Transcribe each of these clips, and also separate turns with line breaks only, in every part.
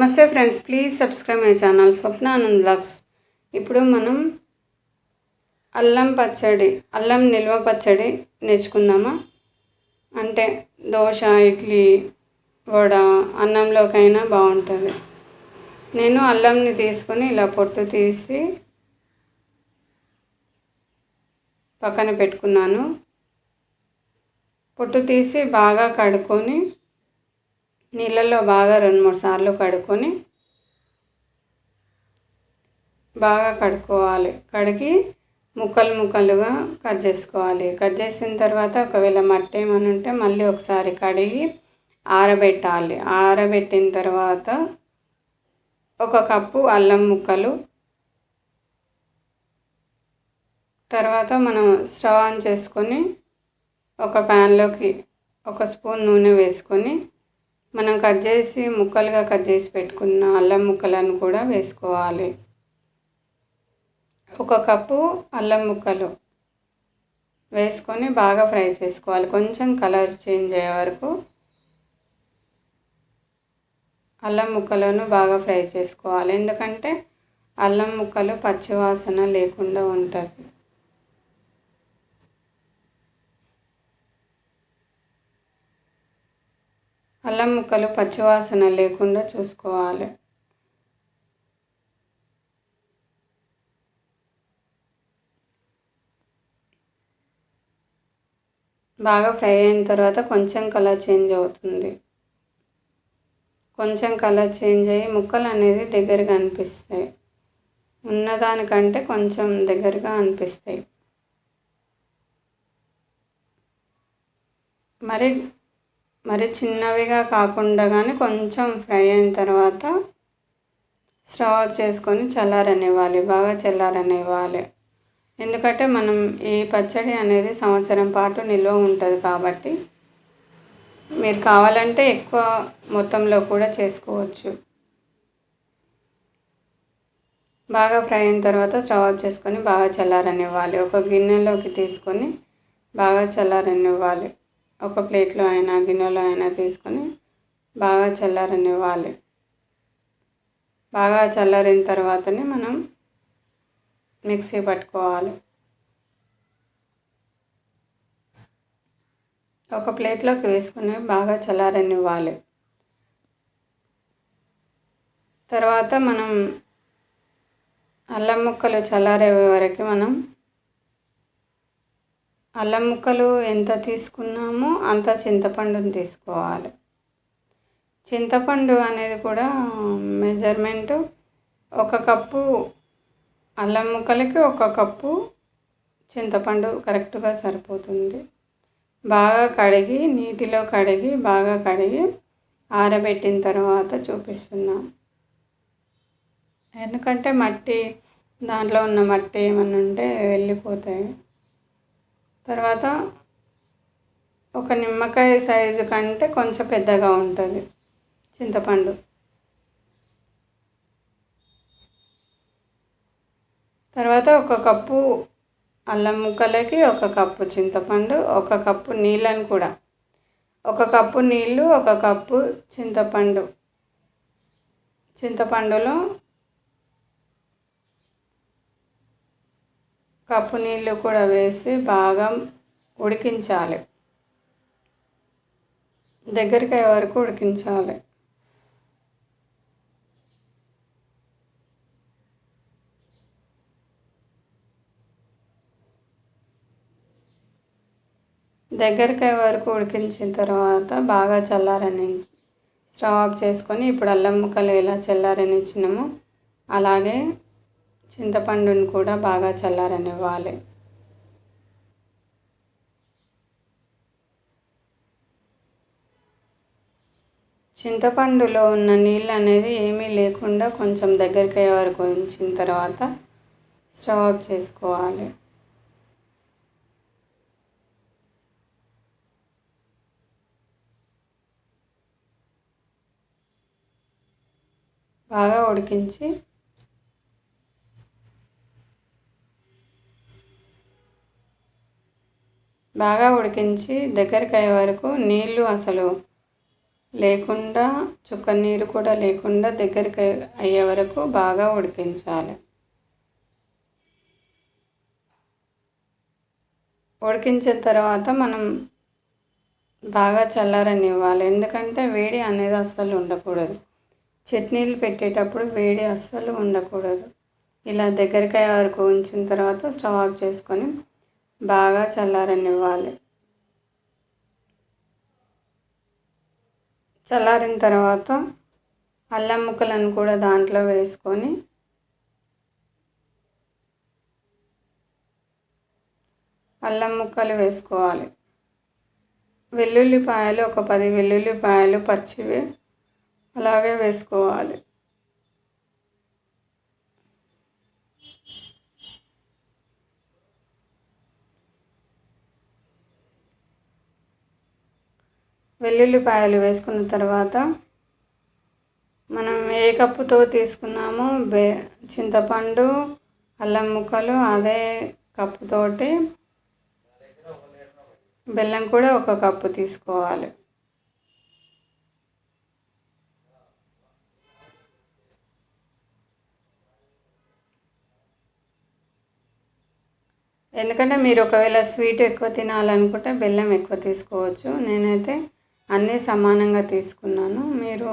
నమస్తే friends, please subscribe my channel Swapna Anand vlogs. ఇప్పుడు మనం అల్లం నిల్వ పచ్చడి నేర్చుకుందామా. అంటే దోశ, ఇడ్లీ, వడ, అన్నంలోకైనా బాగుంటుంది. నేను అల్లంని తీసుకొని ఇలా పొట్టు తీసి పక్కన పెట్టుకున్నాను. పొట్టు తీసి బాగా కడుక్కొని నీళ్ళల్లో బాగా 2-3 సార్లు కడుక్కొని బాగా కడుక్కోవాలి. కడిగి ముక్కలుగా కట్ చేసుకోవాలి. కట్ చేసిన తర్వాత ఒకవేళ మట్టి ఏమైనా ఉంటే మళ్ళీ ఒకసారి కడిగి ఆరబెట్టాలి. ఆరబెట్టిన తర్వాత 1 కప్పు అల్లం ముక్కలు, తర్వాత మనం స్టవ్ ఆన్ చేసుకొని ఒక ప్యాన్లోకి 1 స్పూన్ నూనె వేసుకొని మనం ముక్కలుగా కట్ చేసి పెట్టుకున్న అల్లం ముక్కలను కూడా వేసుకోవాలి. 1 కప్పు అల్లం ముక్కలు వేసుకొని బాగా ఫ్రై చేసుకోవాలి. కొంచెం కలర్ చేంజ్ అయ్యే వరకు అల్లం ముక్కలను బాగా ఫ్రై చేసుకోవాలి. ఎందుకంటే అల్లం ముక్కలు పచ్చివాసన లేకుండా ఉంటుంది. అల్లం ముక్కలు పచ్చివాసన లేకుండా చూసుకోవాలి. బాగా ఫ్రై అయిన తర్వాత కొంచెం కలర్ చేంజ్ అవుతుంది. కొంచెం కలర్ చేంజ్ అయ్యి ముక్కలు అనేది దగ్గరగా అనిపిస్తాయి. ఉన్నదానికంటే కొంచెం దగ్గరగా అనిపిస్తాయి. మరి చిన్నవిగా కాకుండా కానీ కొంచెం ఫ్రై అయిన తర్వాత స్టవ్ ఆఫ్ చేసుకొని చల్లారనివ్వాలి. బాగా చల్లారనివ్వాలి. ఎందుకంటే మనం ఈ పచ్చడి అనేది సంవత్సరం పాటు నిల్వ ఉంటుంది కాబట్టి మీరు కావాలంటే ఎక్కువ మొత్తంలో కూడా చేసుకోవచ్చు. బాగా ఫ్రై అయిన తర్వాత స్టవ్ ఆఫ్ చేసుకొని బాగా చల్లారనివ్వాలి. ఒక గిన్నెలోకి తీసుకొని బాగా చల్లారనివ్వాలి. ఒక ప్లేట్లో అయినా గిన్నెలో అయినా తీసుకొని బాగా చల్లారనివ్వాలి. బాగా చల్లారిన తర్వాతనే మనం మిక్సీ పట్టుకోవాలి. ఒక ప్లేట్లోకి వేసుకొని బాగా చల్లారనివ్వాలి. తర్వాత మనం అల్లం ముక్కలు చల్లారే వరకు మనం అల్లం ముక్కలు ఎంత తీసుకున్నామో అంత చింతపండుని తీసుకోవాలి. చింతపండు అనేది కూడా మెజర్మెంటు 1 కప్పు అల్లం ముక్కలకి 1 కప్పు చింతపండు కరెక్ట్గా సరిపోతుంది. బాగా కడిగి నీటిలో బాగా కడిగి ఆరబెట్టిన తర్వాత చూపిస్తున్నాం. ఎందుకంటే దాంట్లో ఉన్న మట్టి ఏమన్నా ఉంటే వెళ్ళిపోతాయి. తర్వాత ఒక నిమ్మకాయ సైజు కంటే కొంచెం పెద్దగా ఉంటుంది చింతపండు. తర్వాత 1 కప్పు అల్లం ముక్కలకి 1 కప్పు చింతపండు, 1 కప్పు నీళ్ళని కూడా 1 కప్పు నీళ్ళు, 1 కప్పు చింతపండులో కప్పు నీళ్ళు కూడా వేసి బాగా ఉడికించాలి. దగ్గరికి అయ్యే వరకు ఉడికించాలి. దగ్గరికి అయ్యే వరకు ఉడికించిన తర్వాత బాగా చల్లారని స్టవ్ ఆఫ్ చేసుకొని ఇప్పుడు అల్లం ముక్కలు ఎలా చల్లారనిచ్చినామో అలాగే చింతపండుని కూడా బాగా చల్లారనివ్వాలి. చింతపండులో ఉన్న నీళ్ళు అనేది ఏమీ లేకుండా కొంచెం దగ్గరికి అయ్యే వరకు ఉంచిన తర్వాత స్టవ్ ఆఫ్ చేసుకోవాలి. బాగా ఉడికించి దగ్గరికి అయ్యే వరకు నీళ్ళు అసలు లేకుండా, చుక్క నీరు కూడా లేకుండా దగ్గరికి అయ్యే వరకు బాగా ఉడికించాలి. ఉడికించిన తర్వాత మనం బాగా చల్లారనివ్వాలి. ఎందుకంటే వేడి అనేది అస్సలు ఉండకూడదు. చట్నీలు పెట్టేటప్పుడు వేడి అస్సలు ఉండకూడదు. ఇలా దగ్గరికి అయ్యే వరకు ఉంచిన తర్వాత స్టవ్ ఆఫ్ చేసుకొని బాగా చల్లారనివ్వాలి. చల్లారిన తర్వాత అల్లం ముక్కలను కూడా దాంట్లో వేసుకొని అల్లం ముక్కలు వేసుకోవాలి. వెల్లుల్లిపాయలు ఒక 10 వెల్లుల్లిపాయలు పచ్చివి అలాగే వేసుకోవాలి. వెల్లుల్లిపాయలు వేసుకున్న తర్వాత మనం ఏ కప్పుతో తీసుకున్నామో చింతపండు, అల్లం ముక్కలు అదే కప్పుతోటి బెల్లం కూడా ఒక కప్పు తీసుకోవాలి. ఎందుకంటే మీరు ఒకవేళ స్వీట్ ఎక్కువ తినాలనుకుంటే బెల్లం ఎక్కువ తీసుకోవచ్చు. నేనైతే అన్నీ సమానంగా తీసుకున్నాను. మీరు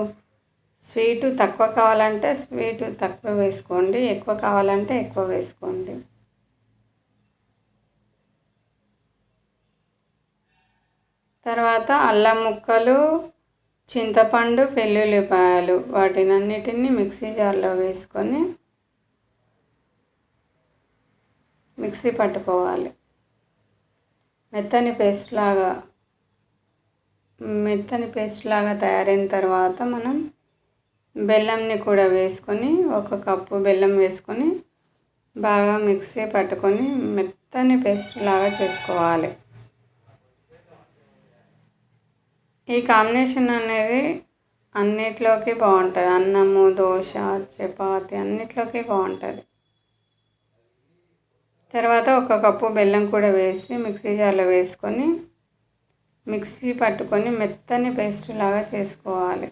స్వీటు తక్కువ కావాలంటే స్వీటు తక్కువ వేసుకోండి, ఎక్కువ కావాలంటే ఎక్కువ వేసుకోండి. తర్వాత అల్లం ముక్కలు, చింతపండు, వెల్లుల్లిపాయలు వాటినన్నిటిని మిక్సీ జార్లో వేసుకొని మిక్సీ పట్టుకోవాలి. మెత్తని పేస్ట్ లాగా తయారైన తర్వాత మనం బెల్లంని కూడా వేసుకొని ఒక కప్పు బెల్లం వేసుకొని బాగా మిక్సీ పట్టుకొని మెత్తని పేస్ట్ లాగా చేసుకోవాలి. ఈ కాంబినేషన్ అనేది అన్నిట్లోకి బాగుంటుంది. అన్నము, దోశ, చపాతి అన్నిట్లోకి బాగుంటుంది. తర్వాత ఒక కప్పు బెల్లం కూడా వేసి మిక్సీ జార్లో వేసుకొని మిక్సీ పట్టుకొని మెత్తని పేస్ట్ లాగా చేసుకోవాలి.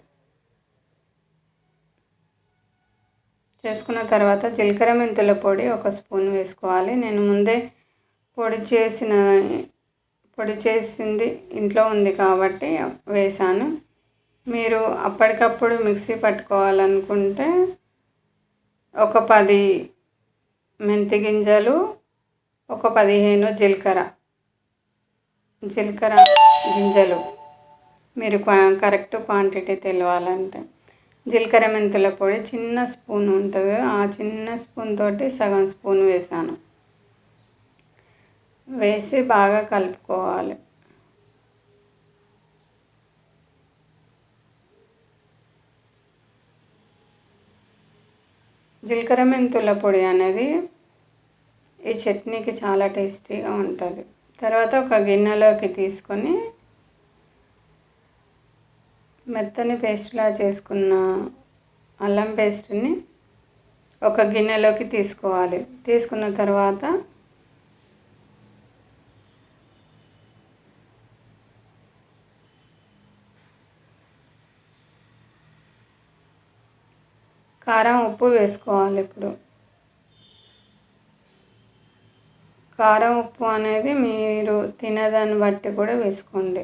చేసుకున్న తర్వాత జీలకర్ర మెంతుల పొడి ఒక స్పూన్ వేసుకోవాలి. నేను ముందే పొడి చేసింది ఇంట్లో ఉంది కాబట్టి వేసాను. మీరు అప్పటికప్పుడు మిక్సీ పట్టుకోవాలనుకుంటే ఒక 10 మెంతి గింజలు, ఒక 15 జీలకర్ర గింజలు, మీరు కరెక్ట్ క్వాంటిటీ తెలవాలంటే జీలకర్ర మెంతుల పొడి చిన్న స్పూన్ ఉంటుంది, ఆ చిన్న స్పూన్ తోటి సగం స్పూన్ వేసాను. వేసి బాగా కలుపుకోవాలి. జీలకర్ర మెంతుల పొడి అనేది ఈ చట్నీకి చాలా టేస్టీగా ఉంటుంది. తర్వాత ఒక గిన్నెలోకి తీసుకొని మెత్తని పేస్ట్లా చేసుకున్న అల్లం పేస్ట్ని ఒక గిన్నెలోకి తీసుకోవాలి. తీసుకున్న తర్వాత కారం, ఉప్పు వేసుకోవాలి. ఇప్పుడు కారం, ఉప్పు అనేది మీరు తినేదాన్ని బట్టి కూడా వేసుకోండి.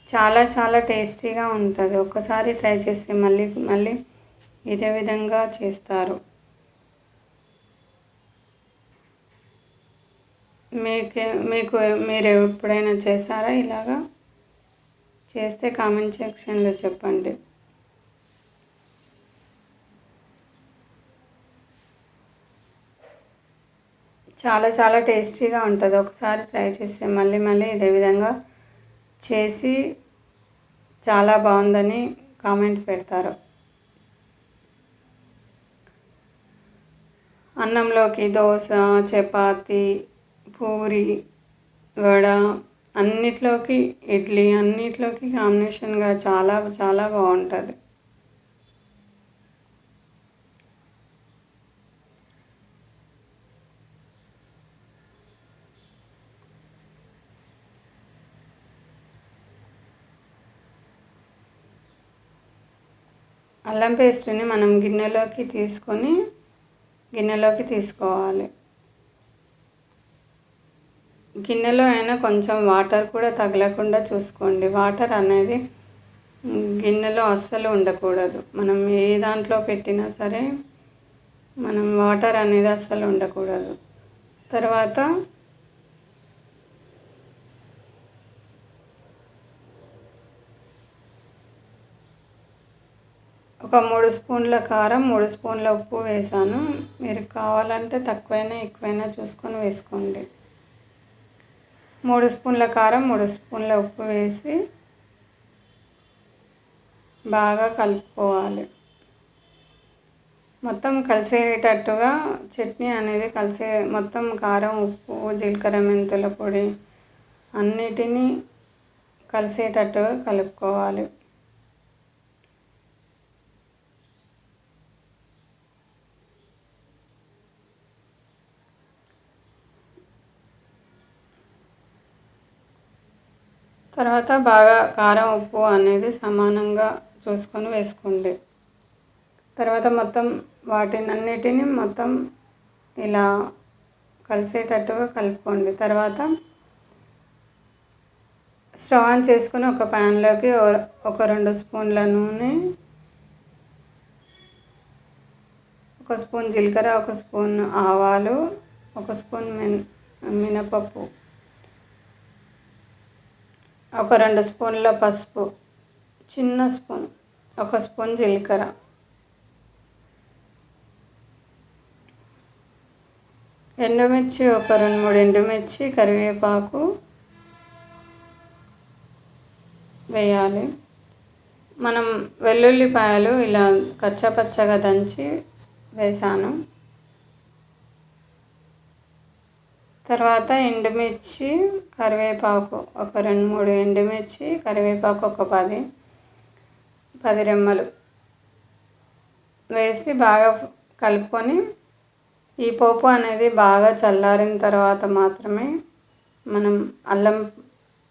చాలా చాలా టేస్టీగా ఉంటుంది. ఒక్కసారి ట్రై చేసి మళ్ళీ ఇదే విధంగా చేస్తారు. మీరు ఎప్పుడైనా చేశారా ఇలాగా? చేస్తే కామెంట్ సెక్షన్లో చెప్పండి. చాలా చాలా టేస్టీగా ఉంటుంది. ఒకసారి ట్రై చేస్తే మళ్ళీ ఇదే విధంగా చేసి చాలా బాగుందని కామెంట్ పెడతారు. అన్నంలోకి దోశ, చపాతి, పూరి, వడ అన్నిట్లోకి, ఇడ్లీ అన్నిట్లోకి కాంబినేషన్గా చాలా చాలా బాగుంటుంది. అల్లం పేస్ట్ని మనం గిన్నెలోకి తీసుకోవాలి. గిన్నెలో అయినా కొంచెం వాటర్ కూడా తగలకుండా చూసుకోండి. వాటర్ అనేది గిన్నెలో అస్సలు ఉండకూడదు. మనం ఏ దాంట్లో పెట్టినా సరే మనం వాటర్ అనేది అస్సలు ఉండకూడదు. తర్వాత ఒక 3 స్పూన్ల కారం, 3 స్పూన్ల ఉప్పు వేసాను. మీరు కావాలంటే తక్కువైనా ఎక్కువైనా చూసుకొని వేసుకోండి. 3 స్పూన్ల కారం, 3 స్పూన్ల ఉప్పు వేసి బాగా కలుపుకోవాలి. మొత్తం కలిసేటట్టుగా చట్నీ అనేది మొత్తం కారం, ఉప్పు, జీలకర్ర, మెంతుల పొడి అన్నిటినీ కలిసేటట్టుగా కలుపుకోవాలి. తర్వాత బాగా కారం, ఉప్పు అనేది సమానంగా చూసుకొని వేసుకోండి. తర్వాత మొత్తం వాటినన్నిటిని మొత్తం ఇలా కలిసేటట్టుగా కలుపుకోండి. తర్వాత స్టవ్ ఆన్ చేసుకుని ఒక ప్యాన్లోకి ఒక 2 స్పూన్ల నూనె, 1 స్పూన్ జీలకర్ర, 1 స్పూన్ ఆవాలు, 1 స్పూన్ మినపప్పు, ఒక 2 స్పూన్ల పసుపు, చిన్న స్పూన్, 1 స్పూన్ జీలకర్ర, ఎండుమిర్చి ఒక 2-3 ఎండుమిర్చి, కరివేపాకు వేయాలి. మనం వెల్లుల్లిపాయలు ఇలా కచ్చాపచ్చగా దంచి వేసాను. తర్వాత ఎండుమిర్చి, కరివేపాకు ఒక 2-3 ఎండుమిర్చి, కరివేపాకు ఒక 10 రెమ్మలు వేసి బాగా కలుపుకొని ఈ పోపు అనేది బాగా చల్లారిన తర్వాత మాత్రమే మనం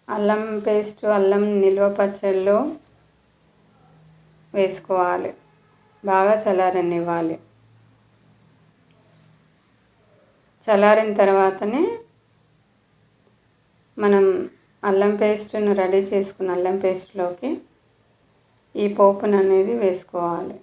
అల్లం పేస్ట్, అల్లం నిల్వ పచ్చడిలో వేసుకోవాలి. బాగా చల్లారనివ్వాలి. చల్లారిన తర్వాతనే మనం అల్లం పేస్ట్ను రెడీ చేసుకున్న అల్లం పేస్ట్లోకి ఈ పోపును అనేది వేసుకోవాలి.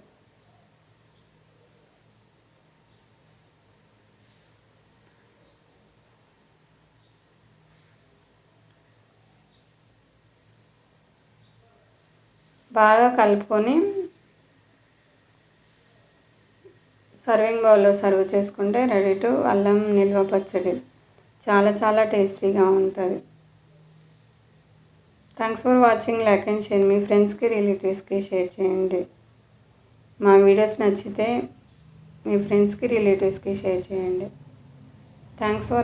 బాగా కలుపుకొని సర్వింగ్ బౌల్లో సర్వ్ చేసుకుంటే రెడీ టు అల్లం నిల్వ పచ్చడి. చాలా చాలా టేస్టీగా ఉంటుంది. Thanks for watching. Like and share. మీ ఫ్రెండ్స్కి, రిలేటివ్స్కి షేర్ చేయండి. మా వీడియోస్ నచ్చితే మీ ఫ్రెండ్స్కి, రిలేటివ్స్కి షేర్ చేయండి. Thanks for